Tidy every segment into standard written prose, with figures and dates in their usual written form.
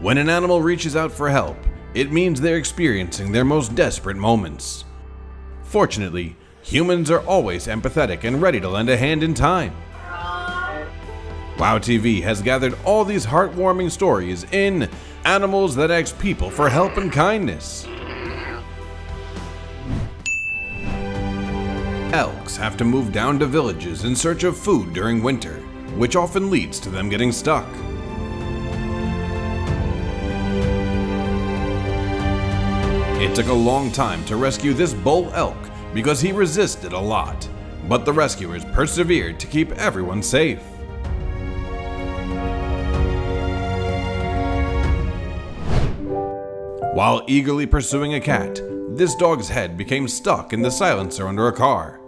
When an animal reaches out for help, it means they're experiencing their most desperate moments. Fortunately, humans are always empathetic and ready to lend a hand in time. WOW TV has gathered all these heartwarming stories in Animals That Ask People for Help and Kindness. Elks have to move down to villages in search of food during winter, which often leads to them getting stuck. It took a long time to rescue this bull elk because he resisted a lot, but the rescuers persevered to keep everyone safe. While eagerly pursuing a cat, this dog's head became stuck in the silencer under a car.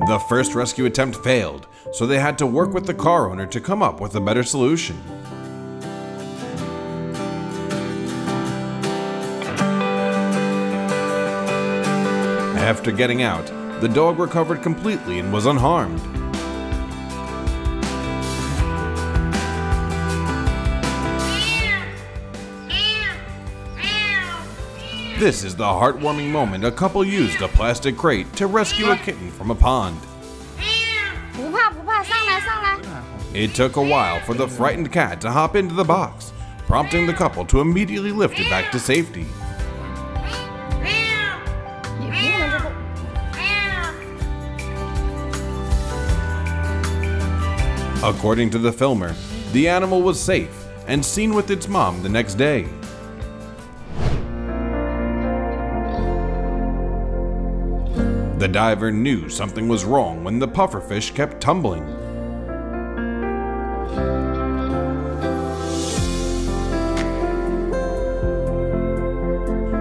The first rescue attempt failed, so they had to work with the car owner to come up with a better solution. After getting out, the dog recovered completely and was unharmed. This is the heartwarming moment a couple used a plastic crate to rescue a kitten from a pond. It took a while for the frightened cat to hop into the box, prompting the couple to immediately lift it back to safety. According to the filmer, the animal was safe and seen with its mom the next day. The diver knew something was wrong when the pufferfish kept tumbling.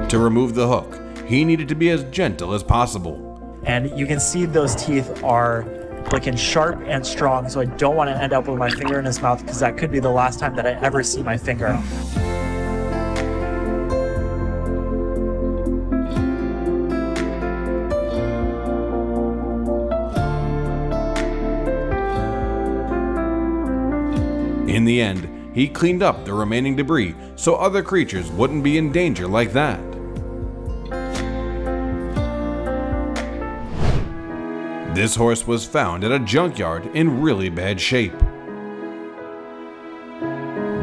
To remove the hook, he needed to be as gentle as possible. And you can see those teeth are looking sharp and strong, so I don't want to end up with my finger in his mouth because that could be the last time that I ever see my finger. In the end, he cleaned up the remaining debris so other creatures wouldn't be in danger like that. This horse was found at a junkyard in really bad shape.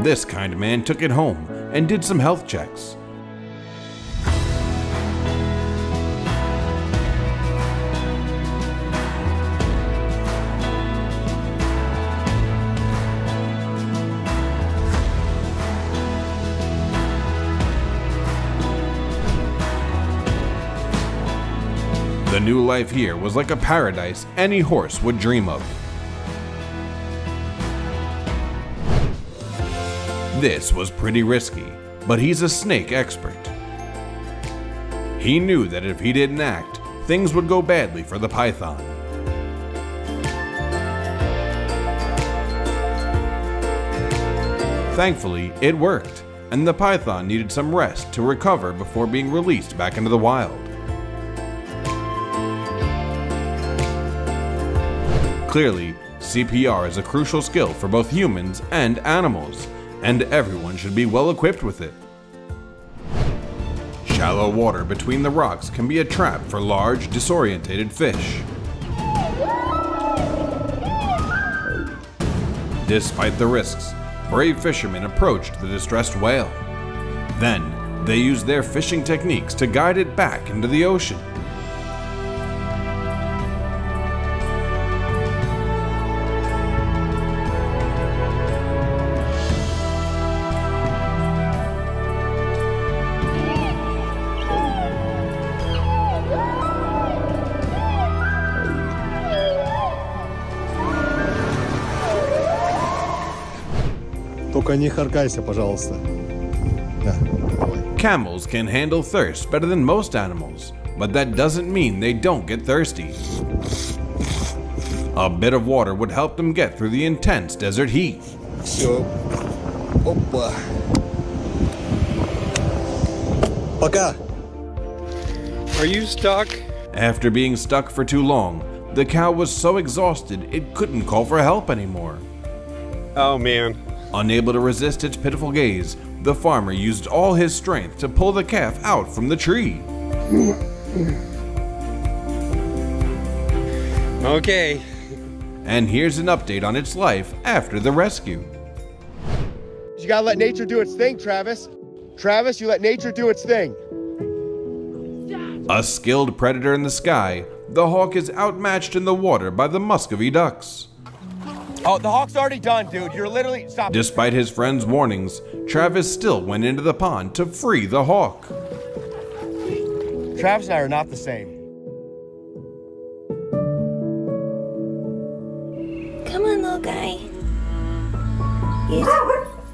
This kind man took it home and did some health checks. The new life here was like a paradise any horse would dream of. This was pretty risky, but he's a snake expert. He knew that if he didn't act, things would go badly for the python. Thankfully, it worked, and the python needed some rest to recover before being released back into the wild. Clearly, CPR is a crucial skill for both humans and animals, and everyone should be well equipped with it. Shallow water between the rocks can be a trap for large, disorientated fish. Despite the risks, brave fishermen approached the distressed whale. Then, they used their fishing techniques to guide it back into the ocean. Только не харкайся, пожалуйста. Да. Camels can handle thirst better than most animals, but that doesn't mean they don't get thirsty. A bit of water would help them get through the intense desert heat. Все. Опа. Пока. Are you stuck? After being stuck for too long, The cow was so exhausted it couldn't call for help anymore. Oh man. Unable to resist its pitiful gaze, the farmer used all his strength to pull the calf out from the tree. Okay. And here's an update on its life after the rescue. You gotta let nature do its thing, Travis. Travis, you let nature do its thing. A skilled predator in the sky, the hawk is outmatched in the water by the Muscovy ducks. Oh, the hawk's already done, dude. You're literally... Stop. Despite his friend's warnings, Travis still went into the pond to free the hawk. Travis and I are not the same. Come on, little guy. You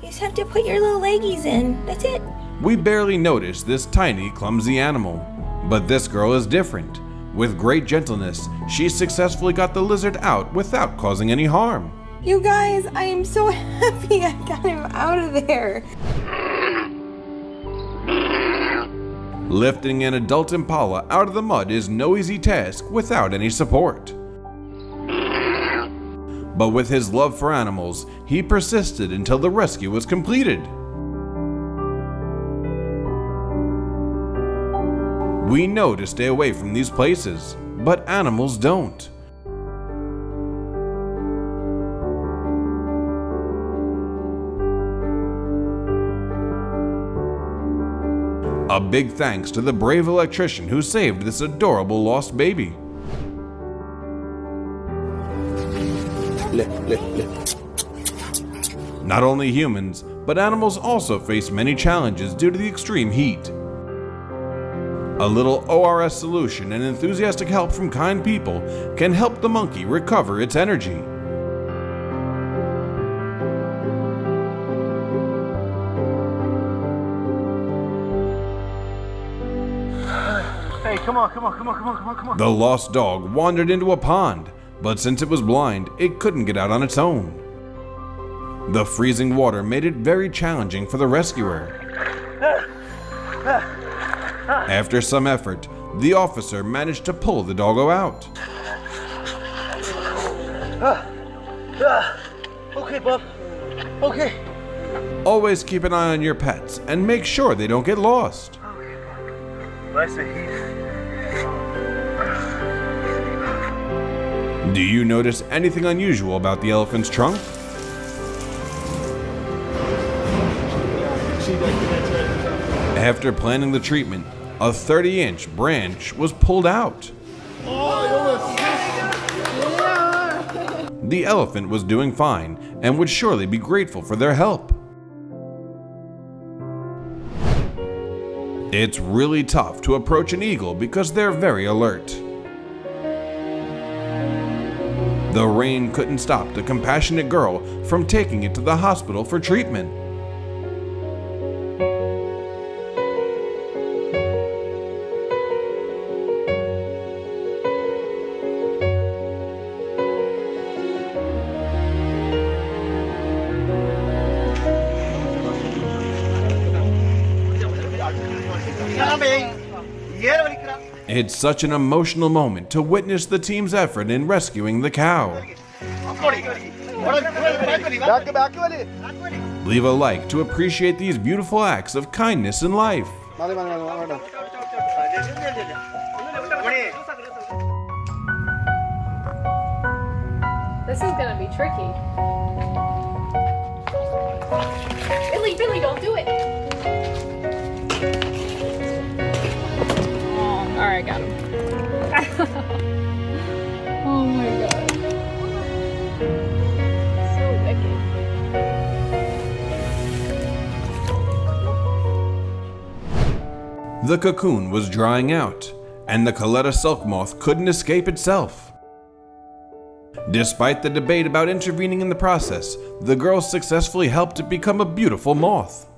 just have to put your little leggies in. That's it. We barely noticed this tiny, clumsy animal. But this girl is different. With great gentleness, she successfully got the lizard out without causing any harm. You guys, I am so happy I got him out of there. Lifting an adult impala out of the mud is no easy task without any support. But with his love for animals, he persisted until the rescue was completed. We know to stay away from these places, but animals don't. A big thanks to the brave electrician who saved this adorable lost baby. Not only humans, but animals also face many challenges due to the extreme heat. A little ORS solution and enthusiastic help from kind people can help the monkey recover its energy. Hey, come on. The lost dog wandered into a pond, but since it was blind, it couldn't get out on its own. The freezing water made it very challenging for the rescuer. After some effort, the officer managed to pull the doggo out. Okay, bub. Okay. Always keep an eye on your pets and make sure they don't get lost. Nice and heat. Do you notice anything unusual about the elephant's trunk? After planning the treatment, a 30-inch branch was pulled out. The elephant was doing fine and would surely be grateful for their help. It's really tough to approach an eagle because they're very alert. The rain couldn't stop the compassionate girl from taking it to the hospital for treatment. It's such an emotional moment to witness the team's effort in rescuing the cow. Leave a like to appreciate these beautiful acts of kindness in life. This is gonna be tricky. Billy, don't do it! Alright, got him. Oh my god. So wicked. The cocoon was drying out, and the Coletta silk moth couldn't escape itself. Despite the debate about intervening in the process, the girls successfully helped it become a beautiful moth.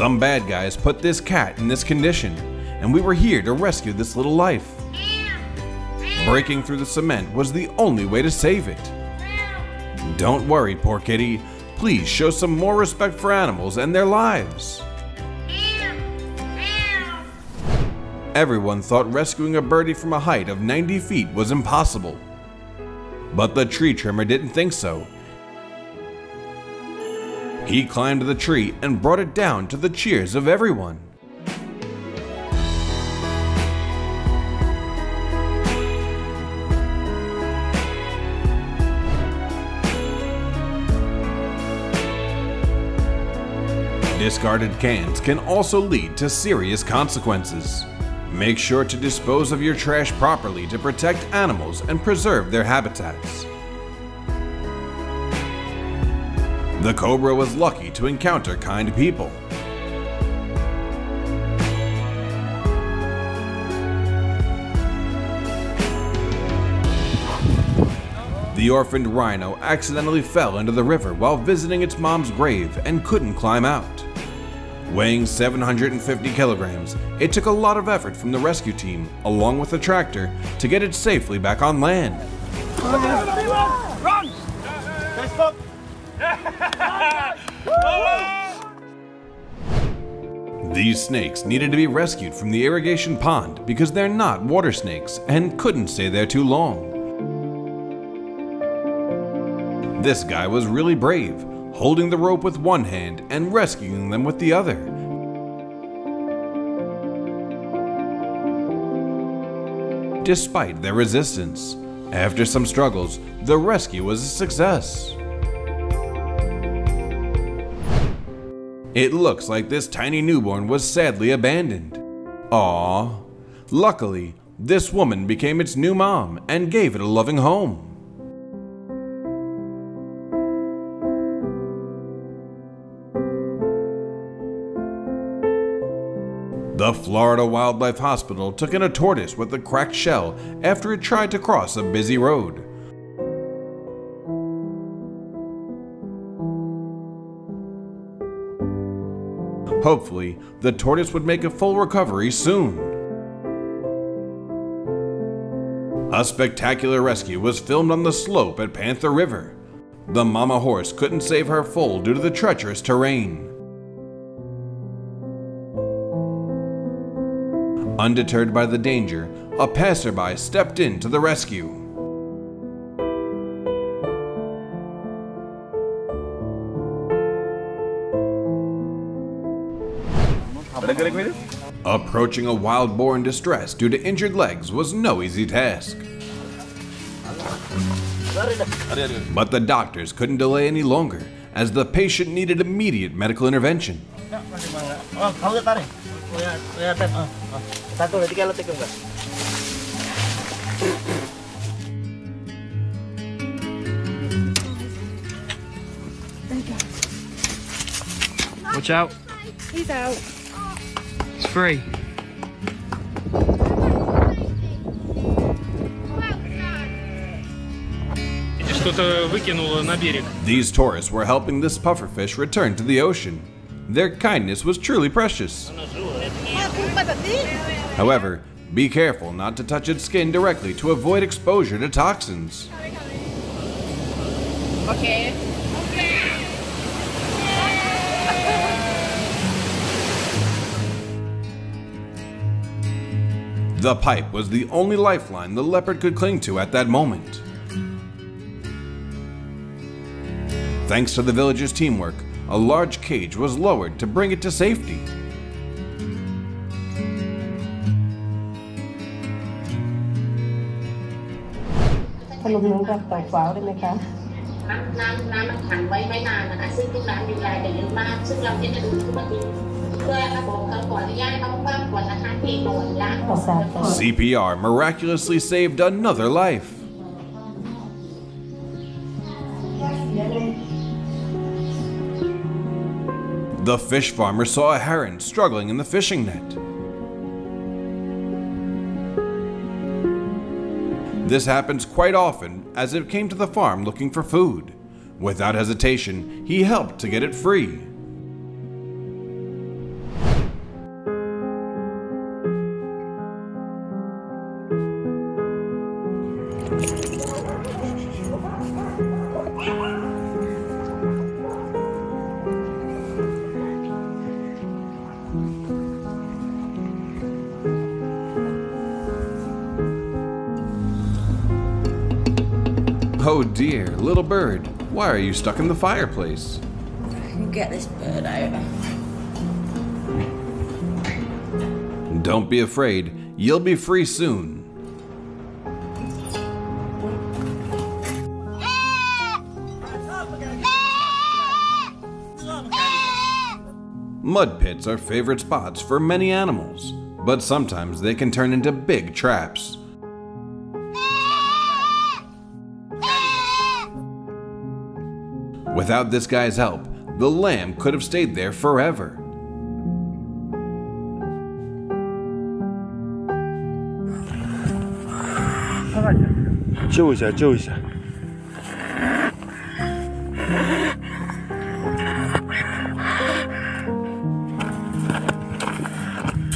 Some bad guys put this cat in this condition, and we were here to rescue this little life. Breaking through the cement was the only way to save it. Don't worry, poor kitty. Please show some more respect for animals and their lives. Everyone thought rescuing a birdie from a height of 90 feet was impossible. But the tree trimmer didn't think so. He climbed the tree and brought it down to the cheers of everyone. Discarded cans can also lead to serious consequences. Make sure to dispose of your trash properly to protect animals and preserve their habitats. The cobra was lucky to encounter kind people. The orphaned rhino accidentally fell into the river while visiting its mom's grave and couldn't climb out. Weighing 750 kilograms, it took a lot of effort from the rescue team, along with the tractor, to get it safely back on land. Run! Stop! These snakes needed to be rescued from the irrigation pond because they're not water snakes and couldn't stay there too long. This guy was really brave, holding the rope with one hand and rescuing them with the other. Despite their resistance, after some struggles, the rescue was a success. It looks like this tiny newborn was sadly abandoned. Aww. Luckily, this woman became its new mom and gave it a loving home. The Florida Wildlife Hospital took in a tortoise with a cracked shell after it tried to cross a busy road. Hopefully, the tortoise would make a full recovery soon. A spectacular rescue was filmed on the slope at Panther River. The mama horse couldn't save her foal due to the treacherous terrain. Undeterred by the danger, a passerby stepped in to the rescue. Approaching a wild boar in distress due to injured legs was no easy task. But the doctors couldn't delay any longer, as the patient needed immediate medical intervention. Watch out. He's out. It's free. These tourists were helping this pufferfish return to the ocean. Their kindness was truly precious. However, be careful not to touch its skin directly to avoid exposure to toxins. Okay. The pipe was the only lifeline the leopard could cling to at that moment. Thanks to the villagers' teamwork, a large cage was lowered to bring it to safety. CPR miraculously saved another life. The fish farmer saw a heron struggling in the fishing net. This happens quite often as it came to the farm looking for food. Without hesitation, he helped to get it free. Oh dear, little bird, why are you stuck in the fireplace? Get this bird out. Don't be afraid, you'll be free soon. Mud pits are favorite spots for many animals, but sometimes they can turn into big traps. Without this guy's help, the lamb could have stayed there forever.救一下。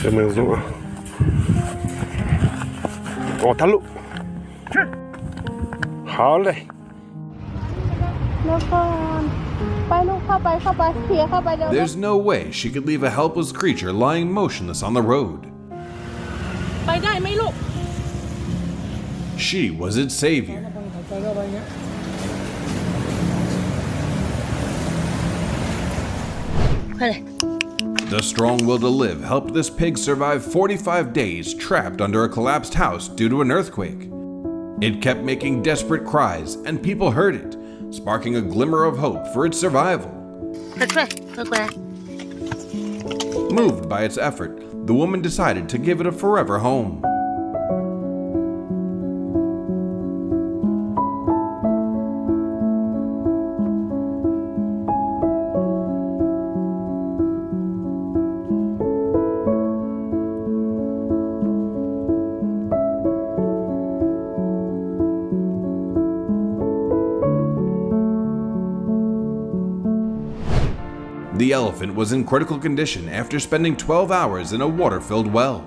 有没有动啊？哦，他漏。好嘞。 There's no way she could leave a helpless creature lying motionless on the road. She was its savior. The strong will to live helped this pig survive 45 days trapped under a collapsed house due to an earthquake. It kept making desperate cries and people heard it, sparking a glimmer of hope for its survival. Moved by its effort, the woman decided to give it a forever home. The elephant was in critical condition after spending 12 hours in a water-filled well.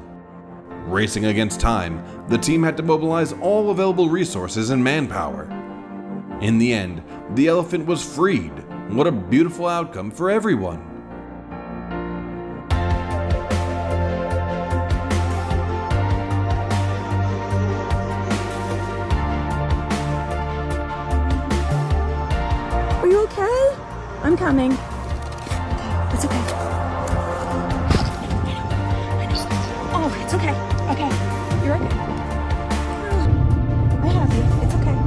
Racing against time, the team had to mobilize all available resources and manpower. In the end, the elephant was freed. What a beautiful outcome for everyone. Are you okay? I'm coming. It's okay. Oh, it's okay. Okay. You're okay. I have you. It's okay.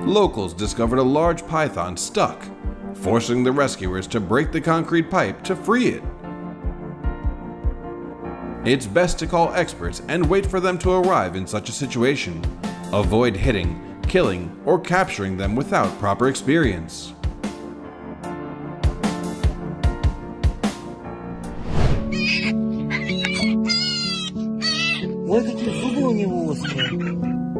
Locals discovered a large python stuck, forcing the rescuers to break the concrete pipe to free it. It's best to call experts and wait for them to arrive in such a situation. Avoid hitting, killing, or capturing them without proper experience.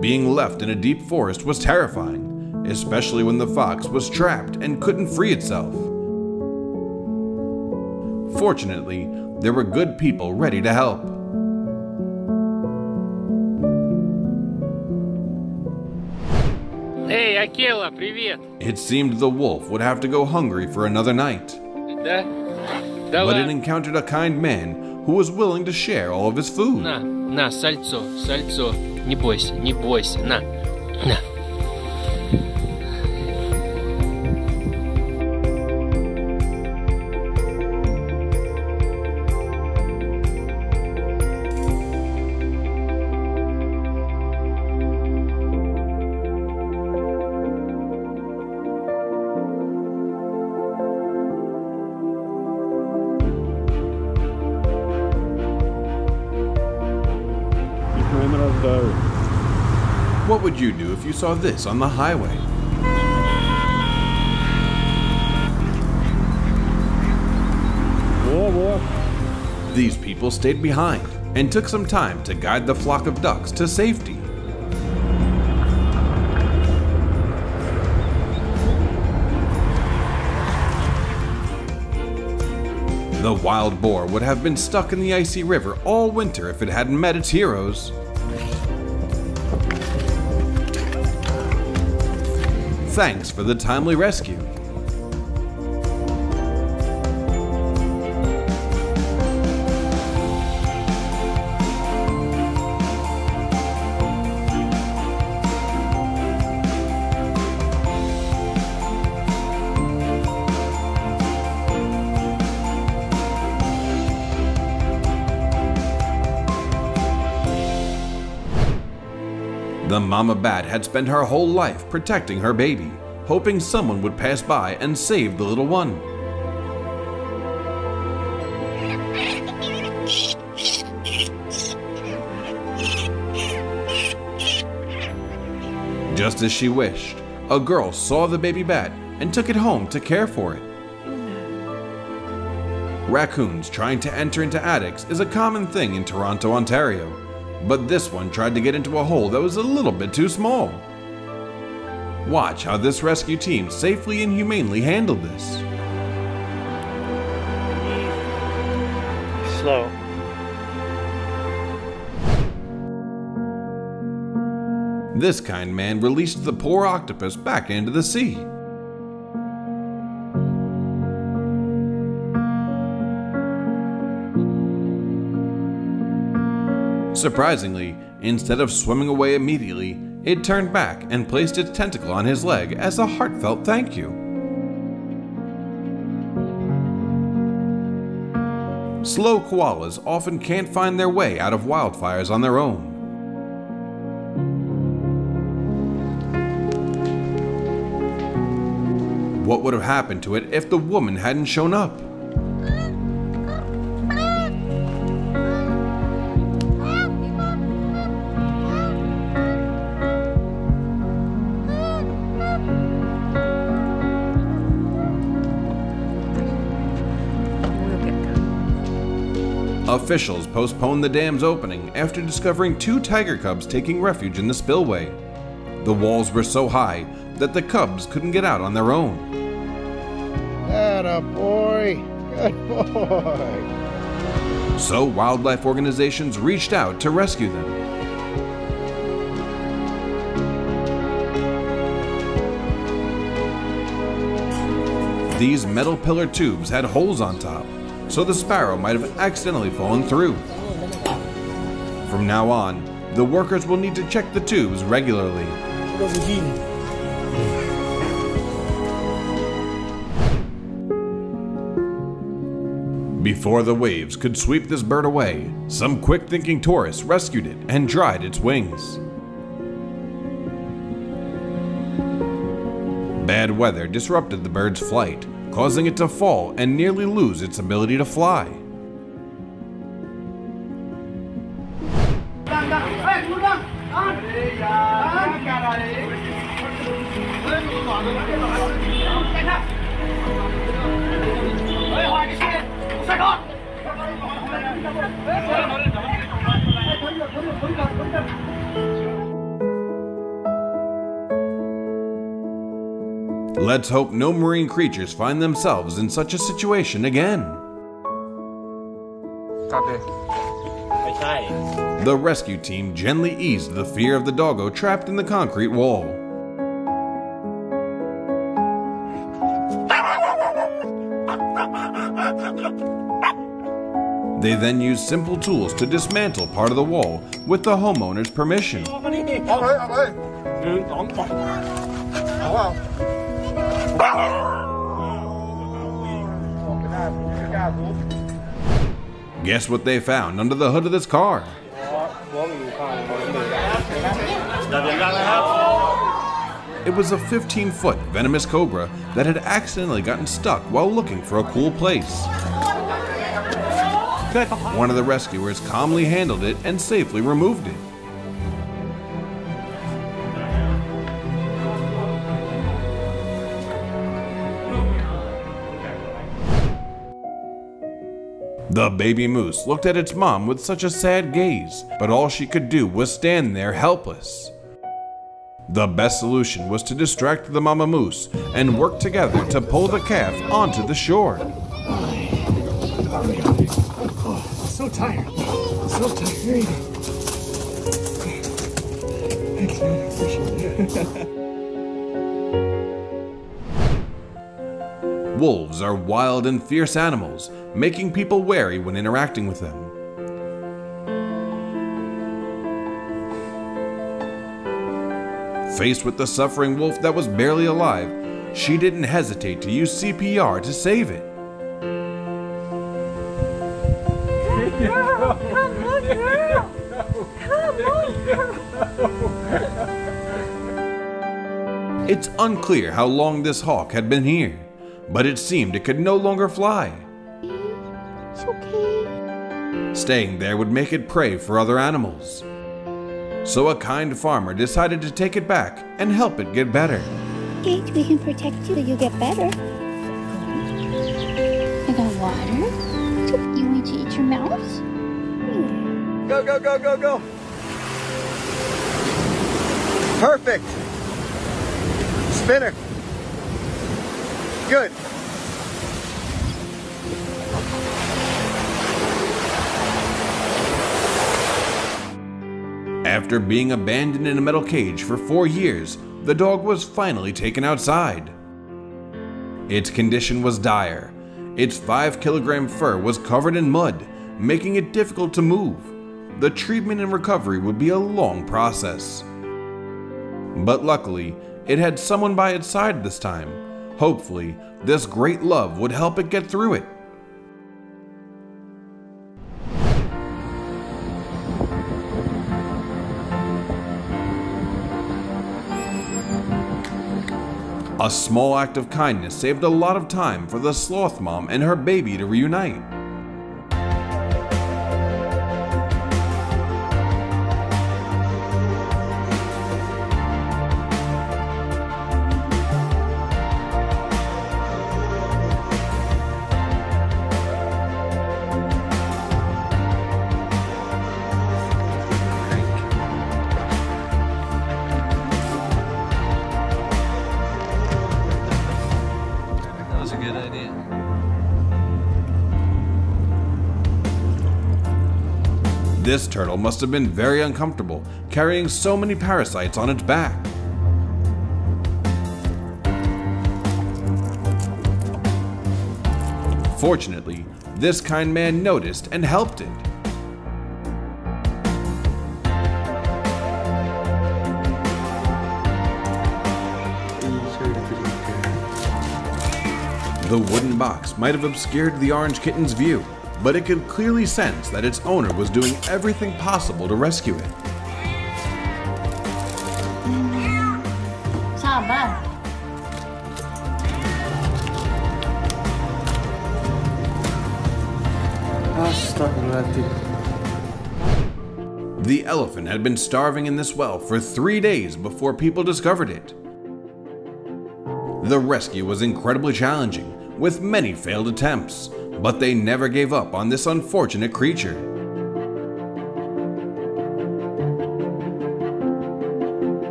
Being left in a deep forest was terrifying, especially when the fox was trapped and couldn't free itself. Fortunately, there were good people ready to help. Hey, Akela, привет! It seemed the wolf would have to go hungry for another night. Да? But it encountered a kind man who was willing to share all of his food. На, сальцо. Не бойся, на. What would you do if you saw this on the highway? These people stayed behind and took some time to guide the flock of ducks to safety. The wild boar would have been stuck in the icy river all winter if it hadn't met its heroes. Thanks for the timely rescue. The mama bat had spent her whole life protecting her baby, hoping someone would pass by and save the little one. Just as she wished, a girl saw the baby bat and took it home to care for it. Raccoons trying to enter into attics is a common thing in Toronto, Ontario. But this one tried to get into a hole that was a little bit too small. Watch how this rescue team safely and humanely handled this. Slow. This kind man released the poor octopus back into the sea. Surprisingly, instead of swimming away immediately, it turned back and placed its tentacle on his leg as a heartfelt thank you. Slow koalas often can't find their way out of wildfires on their own. What would have happened to it if the woman hadn't shown up? Officials postponed the dam's opening after discovering 2 tiger cubs taking refuge in the spillway. The walls were so high that the cubs couldn't get out on their own. Atta boy, good boy. So wildlife organizations reached out to rescue them. These metal pillar tubes had holes on top, so the sparrow might have accidentally fallen through. From now on, the workers will need to check the tubes regularly. Before the waves could sweep this bird away, some quick-thinking tourists rescued it and dried its wings. Bad weather disrupted the bird's flight, causing it to fall and nearly lose its ability to fly. Let's hope no marine creatures find themselves in such a situation again. The rescue team gently eased the fear of the doggo trapped in the concrete wall. They then used simple tools to dismantle part of the wall with the homeowner's permission. Guess what they found under the hood of this car? It was a 15-foot venomous cobra that had accidentally gotten stuck while looking for a cool place. One of the rescuers calmly handled it and safely removed it. The baby moose looked at its mom with such a sad gaze, but all she could do was stand there helpless. The best solution was to distract the mama moose and work together to pull the calf onto the shore. Oh, so tired. So tired. There you go. Thanks, man. Appreciate it. Wolves are wild and fierce animals, making people wary when interacting with them. Faced with the suffering wolf that was barely alive, she didn't hesitate to use CPR to save it. It's unclear how long this hawk had been here, but it seemed it could no longer fly. It's okay. Staying there would make it prey for other animals. So a kind farmer decided to take it back and help it get better. Okay, we can protect you so you get better. I got water. You want to eat your mouse? Go, go, go, go, go. Perfect. Spinner. Good. After being abandoned in a metal cage for 4 years, the dog was finally taken outside. Its condition was dire. Its 5-kilogram fur was covered in mud, making it difficult to move. The treatment and recovery would be a long process. But luckily, it had someone by its side this time. Hopefully, this great love would help it get through it. A small act of kindness saved a lot of time for the sloth mom and her baby to reunite. This turtle must have been very uncomfortable, carrying so many parasites on its back. Fortunately, this kind man noticed and helped it. The wooden box might have obscured the orange kitten's view, but it could clearly sense that its owner was doing everything possible to rescue it. The elephant had been starving in this well for 3 days before people discovered it. The rescue was incredibly challenging, with many failed attempts, but they never gave up on this unfortunate creature.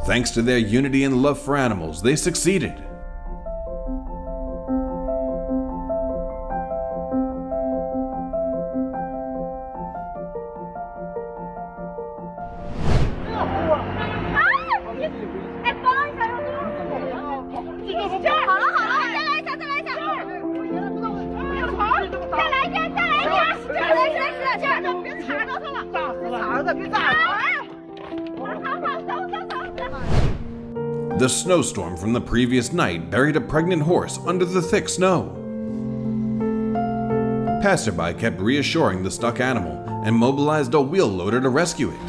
Thanks to their unity and love for animals, they succeeded. The snowstorm from the previous night buried a pregnant horse under the thick snow. Passerby kept reassuring the stuck animal and mobilized a wheel loader to rescue it.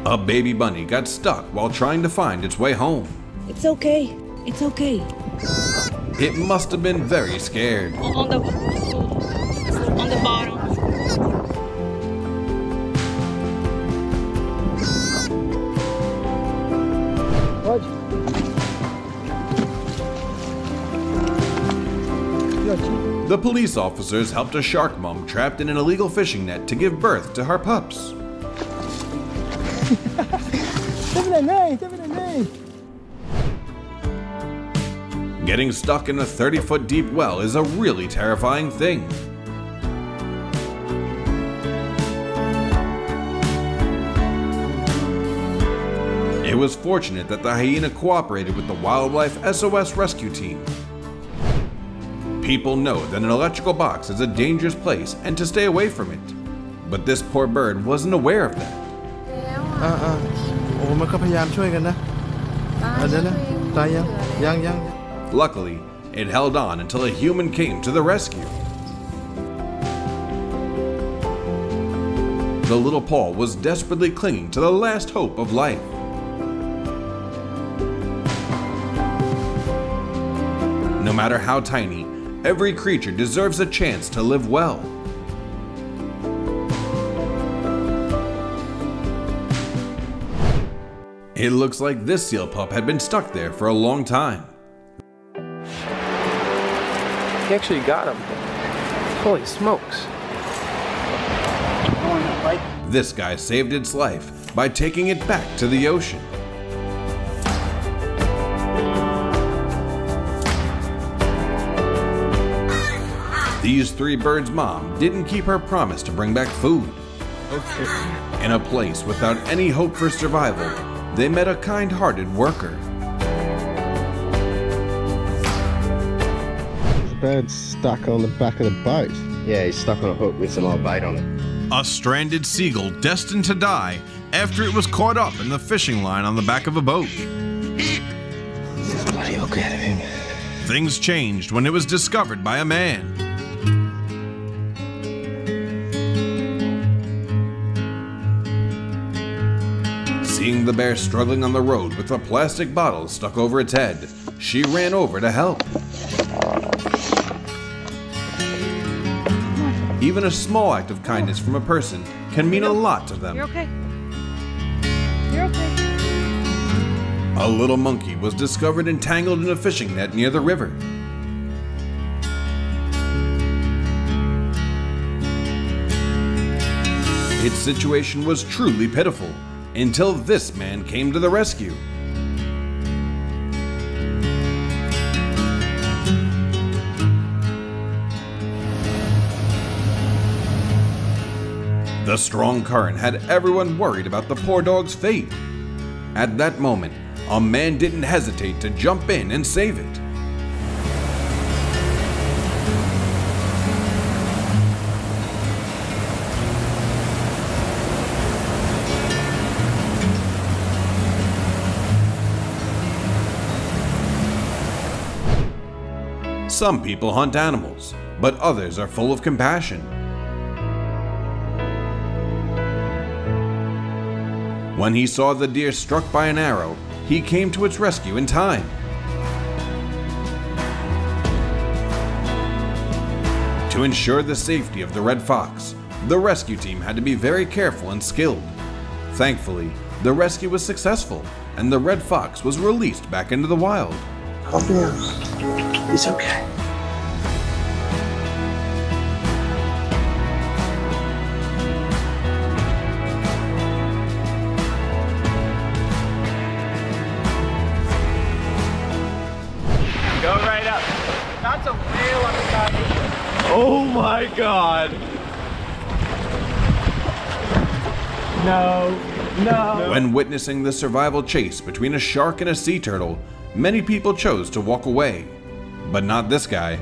A baby bunny got stuck while trying to find its way home. It's okay. It's okay. It must have been very scared. On the bottom. Пойдем. The police officers helped a shark mom trapped in an illegal fishing net to give birth to her pups. Getting stuck in a 30-foot deep well is a really terrifying thing. It was fortunate that the hyena cooperated with the Wildlife SOS Rescue Team. People know that an electrical box is a dangerous place and to stay away from it. But this poor bird wasn't aware of that. Luckily, it held on until a human came to the rescue. The little paw was desperately clinging to the last hope of life. No matter how tiny, every creature deserves a chance to live well. It looks like this seal pup had been stuck there for a long time. He actually got him. Holy smokes. This guy saved its life by taking it back to the ocean. These three birds' mom didn't keep her promise to bring back food. In a place without any hope for survival, they met a kind-hearted worker. The bird's stuck on the back of the boat. Yeah, he's stuck on a hook with some old bait on it. A stranded seagull destined to die after it was caught up in the fishing line on the back of a boat. Bloody hook out of him. Things changed when it was discovered by a man. Seeing the bear struggling on the road with a plastic bottle stuck over its head, she ran over to help. Even a small act of kindness from a person can mean a lot to them. You're okay. You're okay. A little monkey was discovered entangled in a fishing net near the river. Its situation was truly pitiful, until this man came to the rescue. The strong current had everyone worried about the poor dog's fate. At that moment, a man didn't hesitate to jump in and save it. Some people hunt animals, but others are full of compassion. When he saw the deer struck by an arrow, he came to its rescue in time. To ensure the safety of the red fox, the rescue team had to be very careful and skilled. Thankfully, the rescue was successful, and the red fox was released back into the wild. Calm down. It's okay. Go right up. That's a whale on the side. Oh my god. No. When witnessing the survival chase between a shark and a sea turtle, many people chose to walk away, but not this guy.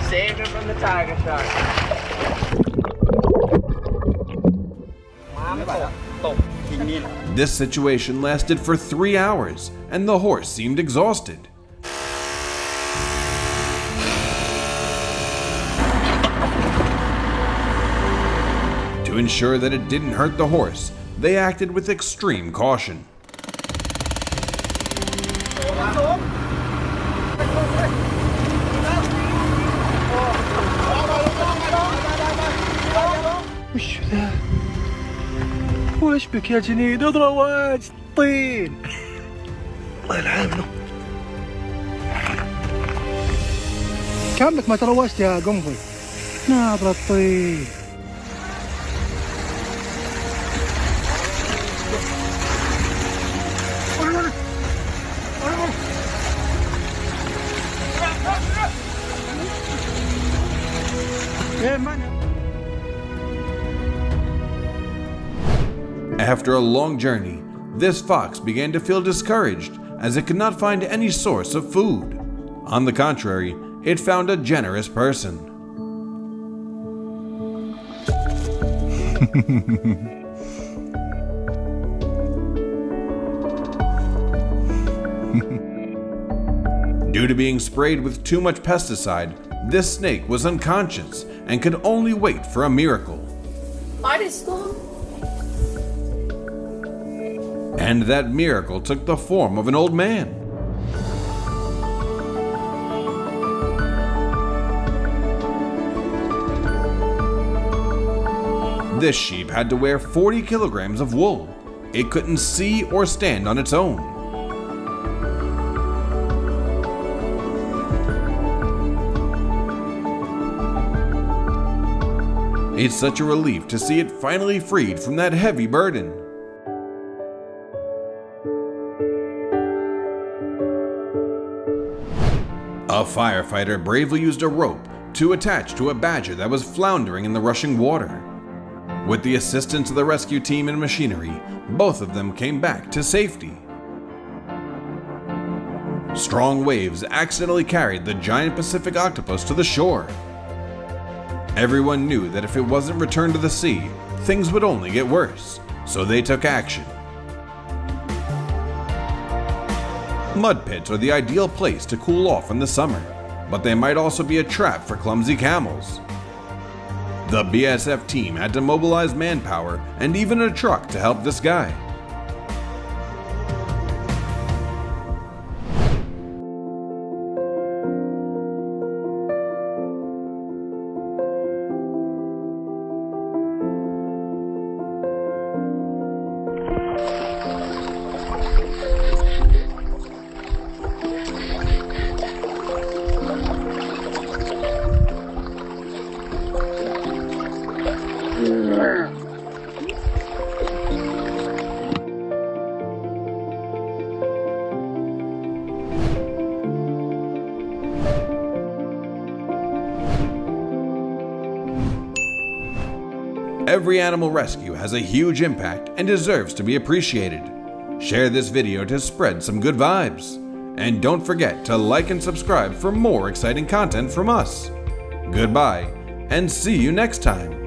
Saved him from the tiger shark. This situation lasted for 3 hours, and the horse seemed exhausted. To ensure that it didn't hurt the horse, they acted with extreme caution. وش بك يا جنين؟ اضرب واج طين. الله يلعنه. كانك ما تروشت يا قنفذ. ناظر الطين. After a long journey, this fox began to feel discouraged as it could not find any source of food. On the contrary, it found a generous person. Due to being sprayed with too much pesticide, this snake was unconscious and could only wait for a miracle. And that miracle took the form of an old man. This sheep had to wear 40 kilograms of wool. It couldn't see or stand on its own. It's such a relief to see it finally freed from that heavy burden. A firefighter bravely used a rope to attach to a badger that was floundering in the rushing water. With the assistance of the rescue team and machinery, both of them came back to safety. Strong waves accidentally carried the giant Pacific octopus to the shore. Everyone knew that if it wasn't returned to the sea, things would only get worse, so they took action. Mud pits are the ideal place to cool off in the summer, but they might also be a trap for clumsy camels. The BSF team had to mobilize manpower and even a truck to help this guy. Every animal rescue has a huge impact and deserves to be appreciated. Share this video to spread some good vibes. And don't forget to like and subscribe for more exciting content from us. Goodbye, and see you next time.